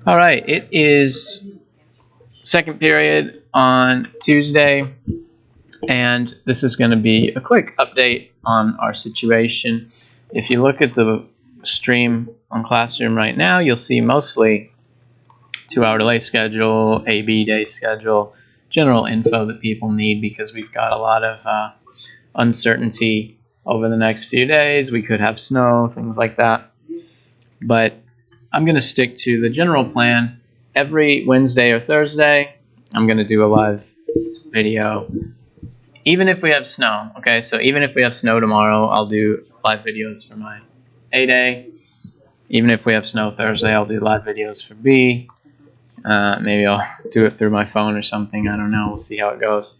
All right, it is second period on Tuesday, and this is going to be a quick update on our situation. If you look at the stream on Classroom right now, you'll see mostly 2-hour delay schedule, AB day schedule, general info that people need because we've got a lot of uncertainty over the next few days. We could have snow, things like that. But I'm going to stick to the general plan. Every Wednesday or Thursday, I'm going to do a live video. Even if we have snow, okay? So even if we have snow tomorrow, I'll do live videos for my A day. Even if we have snow Thursday, I'll do live videos for B. Maybe I'll do it through my phone or something. I don't know. We'll see how it goes.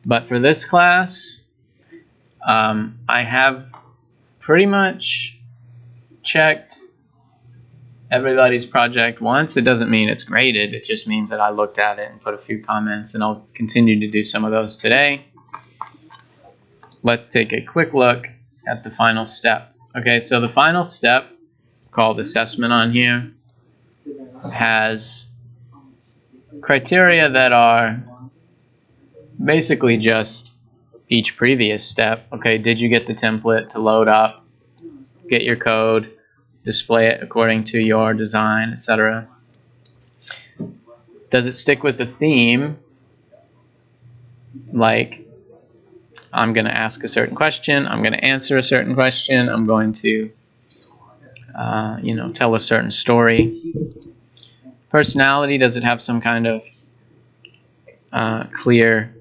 But for this class, I have pretty much checked everybody's project once. It doesn't mean it's graded. It just means that I looked at it and put a few comments, and I'll continue to do some of those today. Let's take a quick look at the final step. Okay, so the final step, called assessment on here, has criteria that are basically just each previous step. Okay, did you get the template to load up, get your code, display it according to your design, etc.? Does it stick with the theme? Like, I'm going to ask a certain question, I'm going to answer a certain question, I'm going to tell a certain story. Personality, does it have some kind of clear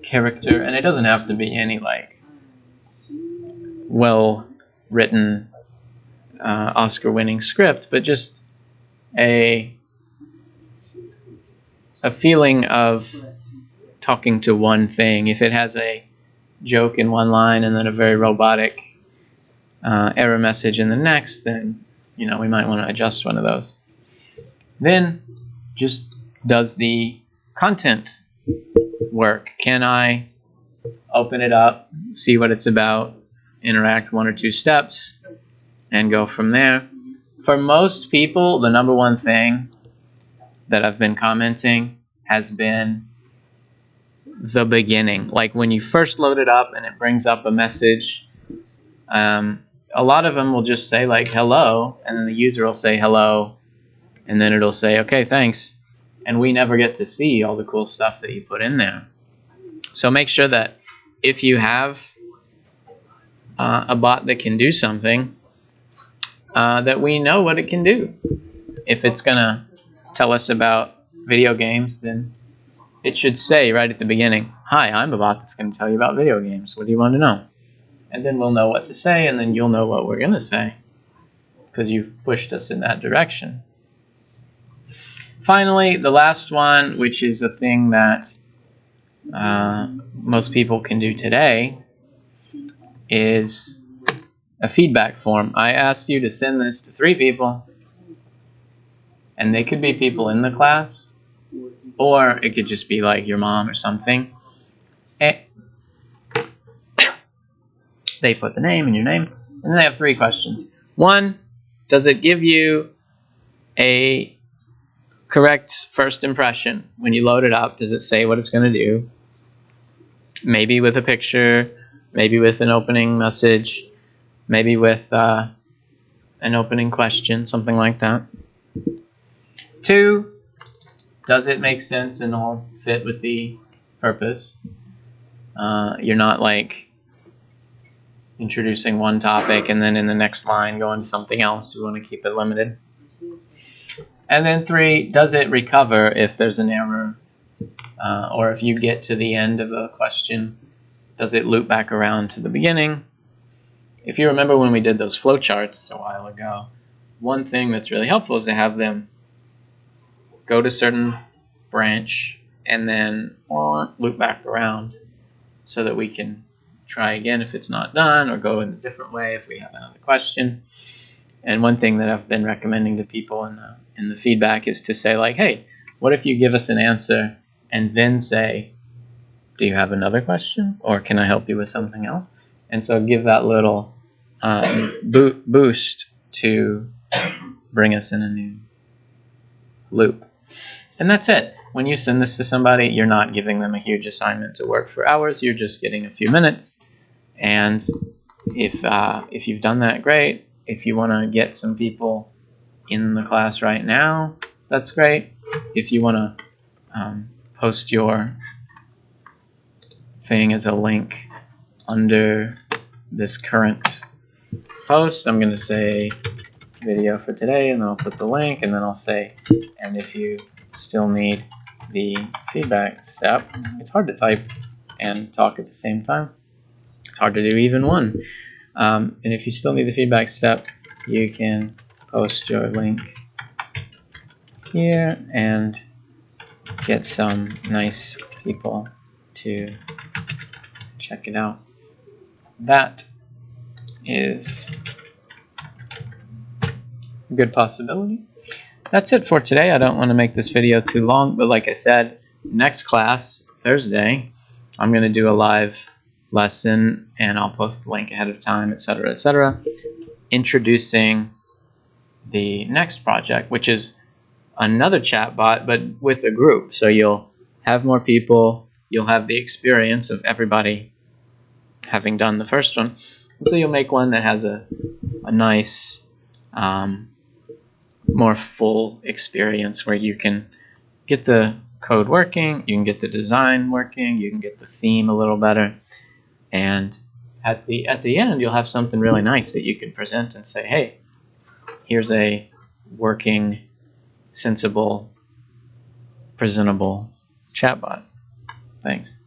character? And it doesn't have to be any like well written Oscar winning script, but just a feeling of talking to one thing. If it has a joke in one line and then a very robotic error message in the next, then we might want to adjust one of those. Then just, does the content work? Can I open it up, see what it's about, interact 1 or 2 steps, and go from there? For most people, the number one thing that I've been commenting has been the beginning. Like when you first load it up and it brings up a message, a lot of them will just say like hello, and then the user will say hello, and then it'll say okay, thanks, and we never get to see all the cool stuff that you put in there. So make sure that if you have a bot that can do something, that we know what it can do. If it's gonna tell us about video games, then it should say right at the beginning, hi, I'm a bot that's going to tell you about video games. What do you want to know? And then we'll know what to say, and then you'll know what we're going to say because you've pushed us in that direction. Finally, the last one, which is a thing that most people can do today, is a feedback form. I asked you to send this to 3 people, and they could be people in the class, or it could just be like your mom or something. They put the name and your name, and then they have 3 questions. 1, does it give you a correct first impression? When you load it up, does it say what it's going to do? Maybe with a picture, maybe with an opening message, maybe with an opening question, something like that. 2, does it make sense and all fit with the purpose? You're not like introducing one topic and then in the next line going to something else. We want to keep it limited. And then 3, does it recover if there's an error? Or if you get to the end of a question, does it loop back around to the beginning? If you remember when we did those flowcharts a while ago, one thing that's really helpful is to have them go to a certain branch and then loop back around so that we can try again if it's not done, or go in a different way if we have another question. And one thing that I've been recommending to people in the feedback is to say like, hey, what if you give us an answer and then say, do you have another question, or can I help you with something else? And so give that little boost to bring us in a new loop. And that's it. When you send this to somebody, you're not giving them a huge assignment to work for hours. You're just getting a few minutes. And if you've done that, great. If you want to get some people in the class right now, that's great. If you want to post your thing as a link under this current post, I'm going to say video for today, and then I'll put the link, and then I'll say, and if you still need the feedback step. It's hard to type and talk at the same time. It's hard to do even one. And if you still need the feedback step, you can post your link here and get some nice people to check it out. That is a good possibility. That's it for today. I don't want to make this video too long, but like I said, next class, Thursday, I'm going to do a live lesson, and I'll post the link ahead of time, etc., introducing the next project, which is another chatbot, but with a group. So you'll have more people, you'll have the experience of everybody having done the first one, and so you'll make one that has a nice, more full experience where you can get the code working, you can get the design working, you can get the theme a little better, and at the end you'll have something really nice that you can present and say, hey, here's a working, sensible, presentable chatbot. Thanks.